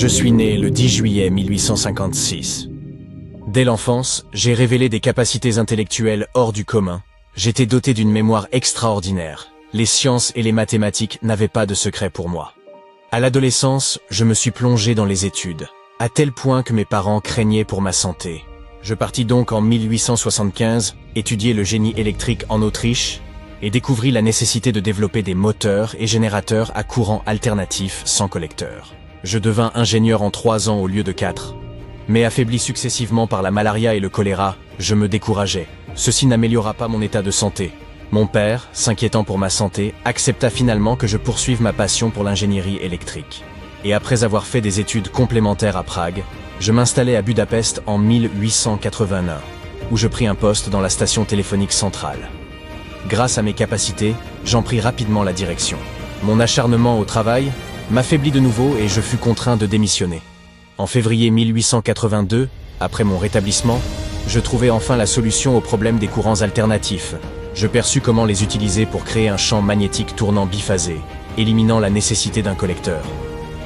Je suis né le 10 juillet 1856. Dès l'enfance, j'ai révélé des capacités intellectuelles hors du commun. J'étais doté d'une mémoire extraordinaire. Les sciences et les mathématiques n'avaient pas de secret pour moi. À l'adolescence, je me suis plongé dans les études, à tel point que mes parents craignaient pour ma santé. Je partis donc en 1875 étudier le génie électrique en Autriche et découvris la nécessité de développer des moteurs et générateurs à courant alternatif sans collecteur. Je devins ingénieur en 3 ans au lieu de 4. Mais affaibli successivement par la malaria et le choléra, je me décourageais. Ceci n'améliora pas mon état de santé. Mon père, s'inquiétant pour ma santé, accepta finalement que je poursuive ma passion pour l'ingénierie électrique. Et après avoir fait des études complémentaires à Prague, je m'installai à Budapest en 1881, où je pris un poste dans la station téléphonique centrale. Grâce à mes capacités, j'en pris rapidement la direction. Mon acharnement au travail m'affaiblit de nouveau et je fus contraint de démissionner. En février 1882, après mon rétablissement, je trouvai enfin la solution au problème des courants alternatifs. Je perçus comment les utiliser pour créer un champ magnétique tournant biphasé, éliminant la nécessité d'un collecteur.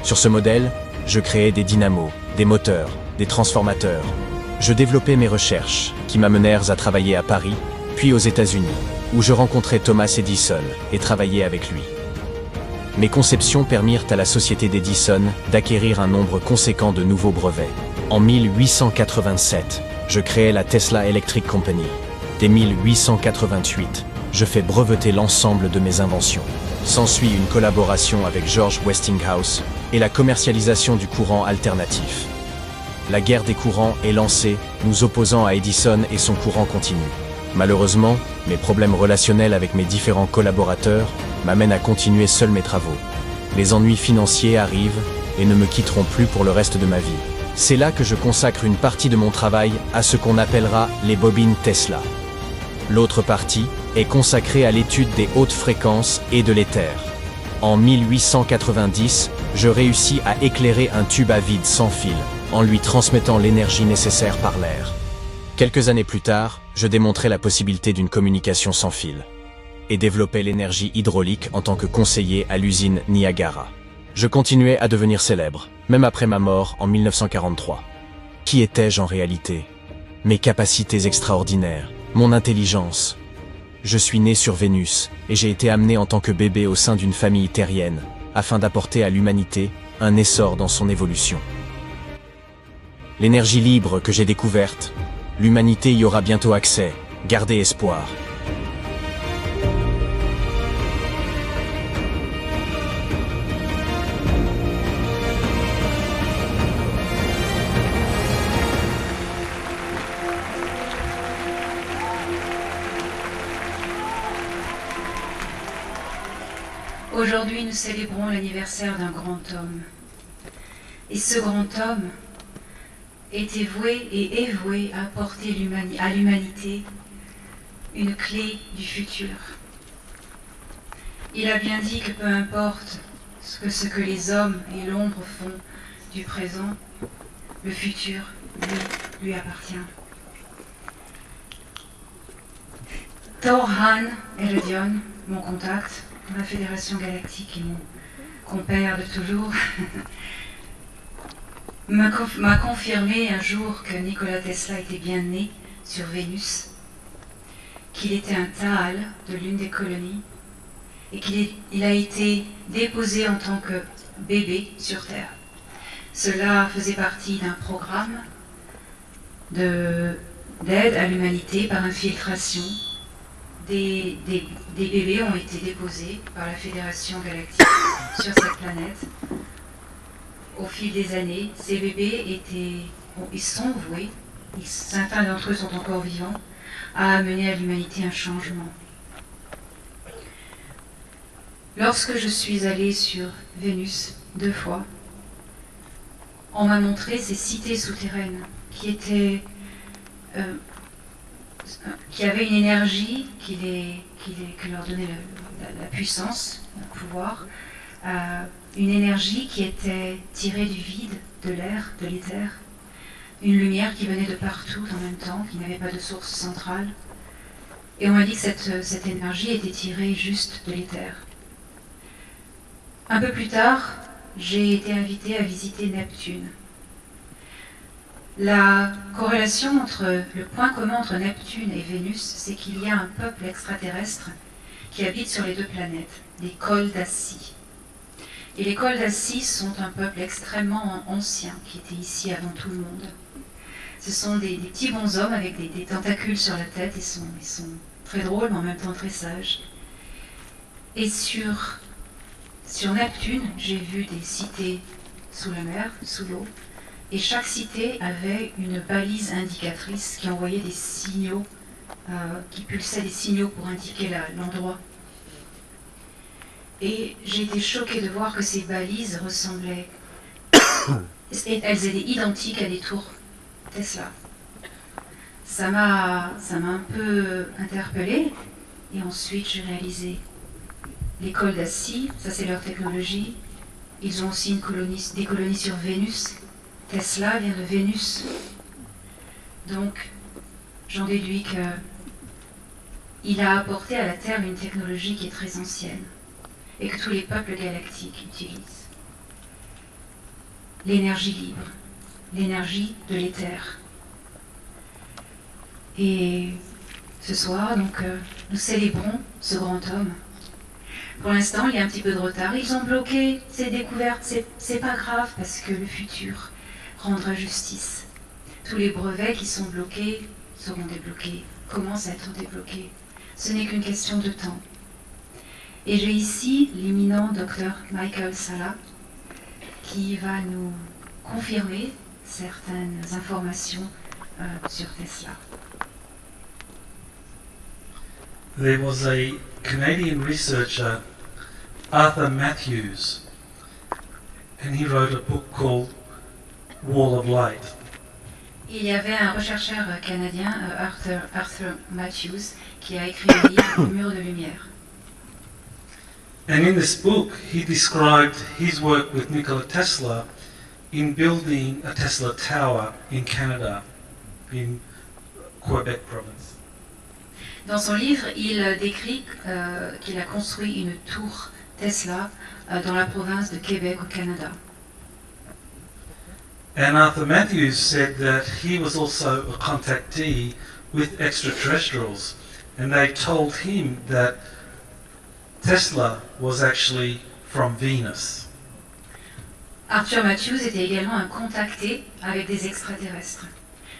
Sur ce modèle, je créai des dynamos, des moteurs, des transformateurs. Je développais mes recherches, qui m'amenèrent à travailler à Paris, puis aux États-Unis, où je rencontrai Thomas Edison et travaillai avec lui. Mes conceptions permirent à la société d'Edison d'acquérir un nombre conséquent de nouveaux brevets. En 1887, je créai la Tesla Electric Company. Dès 1888, je fais breveter l'ensemble de mes inventions. S'ensuit une collaboration avec George Westinghouse et la commercialisation du courant alternatif. La guerre des courants est lancée, nous opposant à Edison et son courant continu. Malheureusement, mes problèmes relationnels avec mes différents collaborateurs m'amènent à continuer seul mes travaux. Les ennuis financiers arrivent et ne me quitteront plus pour le reste de ma vie. C'est là que je consacre une partie de mon travail à ce qu'on appellera les bobines Tesla. L'autre partie est consacrée à l'étude des hautes fréquences et de l'éther. En 1890, je réussis à éclairer un tube à vide sans fil, en lui transmettant l'énergie nécessaire par l'air. Quelques années plus tard, je démontrai la possibilité d'une communication sans fil et développais l'énergie hydraulique en tant que conseiller à l'usine Niagara. Je continuais à devenir célèbre, même après ma mort en 1943. Qui étais-je en réalité? Mes capacités extraordinaires, mon intelligence. Je suis né sur Vénus et j'ai été amené en tant que bébé au sein d'une famille terrienne afin d'apporter à l'humanité un essor dans son évolution. L'énergie libre que j'ai découverte, l'humanité y aura bientôt accès. Gardez espoir. Aujourd'hui, nous célébrons l'anniversaire d'un grand homme. Et ce grand homme était voué et est voué à apporter à l'humanité une clé du futur. Il a bien dit que peu importe ce que les hommes et l'ombre font du présent, le futur, lui appartient. Thor Han Eredion, mon contact dans la Fédération Galactique et mon compère de toujours, m'a confirmé un jour que Nikola Tesla était bien né sur Vénus, qu'il était un Taal de l'une des colonies et qu'il a été déposé en tant que bébé sur Terre. Cela faisait partie d'un programme d'aide à l'humanité par infiltration. Des bébés ont été déposés par la Fédération Galactique sur cette planète. Au fil des années, ces bébés ils sont voués, certains d'entre eux sont encore vivants, à amener à l'humanité un changement. Lorsque je suis allée sur Vénus 2 fois, on m'a montré ces cités souterraines qui avaient une énergie qui leur donnait la puissance, le pouvoir, une énergie qui était tirée du vide, de l'air, de l'éther, une lumière qui venait de partout en même temps, qui n'avait pas de source centrale. Et on m'a dit que cette énergie était tirée juste de l'éther. Un peu plus tard, j'ai été invitée à visiter Neptune. La corrélation le point commun entre Neptune et Vénus, c'est qu'il y a un peuple extraterrestre qui habite sur les deux planètes, les Coldassi. Et les Coldassi sont un peuple extrêmement ancien qui était ici avant tout le monde. Ce sont des petits bonshommes avec des tentacules sur la tête. Ils sont très drôles, mais en même temps très sages. Et sur Neptune, j'ai vu des cités sous la mer, sous l'eau. Et chaque cité avait une balise indicatrice qui envoyait des signaux, qui pulsait des signaux pour indiquer l'endroit. Et j'ai été choquée de voir que ces balises ressemblaient, elles étaient identiques à des tours Tesla. Ça m'a un peu interpellée, et ensuite j'ai réalisé les Coldassi, ça c'est leur technologie. Ils ont aussi des colonies sur Vénus. Tesla vient de Vénus. Donc, j'en déduis qu'il a apporté à la Terre une technologie qui est très ancienne et que tous les peuples galactiques utilisent. L'énergie libre, l'énergie de l'éther. Et ce soir, donc, nous célébrons ce grand homme. Pour l'instant, il y a un petit peu de retard. Ils ont bloqué ces découvertes. C'est pas grave parce que le futur rendra justice. Tous les brevets qui sont bloqués seront débloqués, commencent à être débloqués. Ce n'est qu'une question de temps. Et j'ai ici l'éminent docteur Michael Salla qui va nous confirmer certaines informations sur Tesla. There was a Canadian researcher, Arthur Matthews, and he wrote a book called Wall of Light. Il y avait un chercheur canadien, Arthur Matthews, qui a écrit le livre Le mur de lumière. And in this book, he described his work with Nikola Tesla in building a Tesla tower in Canada, in Quebec province. Dans son livre, il décrit qu'il a construit une tour Tesla dans la province de Québec au Canada. And Arthur Matthews said that he was also a contactee with extraterrestrials, and they told him that Tesla was actually from Venus. Arthur Matthews était également un contacté avec des extraterrestres.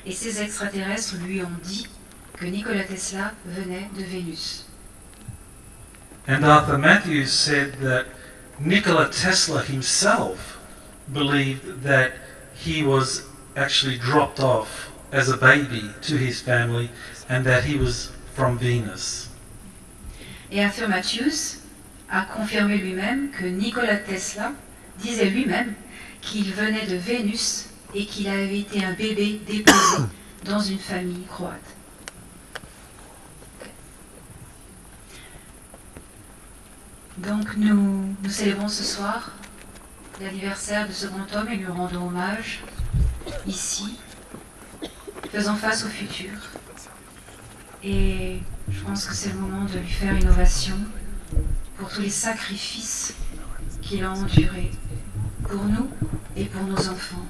Et ces extraterrestres lui ont dit que Nikola Tesla venait de Vénus. And Arthur Matthews said that Nikola Tesla himself believed that he was actually dropped off as a baby to his family and that he was from Venus. Et Arthur Matthews a confirmé lui-même que Nikola Tesla disait lui-même qu'il venait de Vénus et qu'il avait été un bébé déposé dans une famille croate. Donc nous célébrons ce soir l'anniversaire de ce grand homme et lui rendons hommage ici, faisant face au futur. Et je pense que c'est le moment de lui faire une ovation pour tous les sacrifices qu'il a endurés pour nous et pour nos enfants.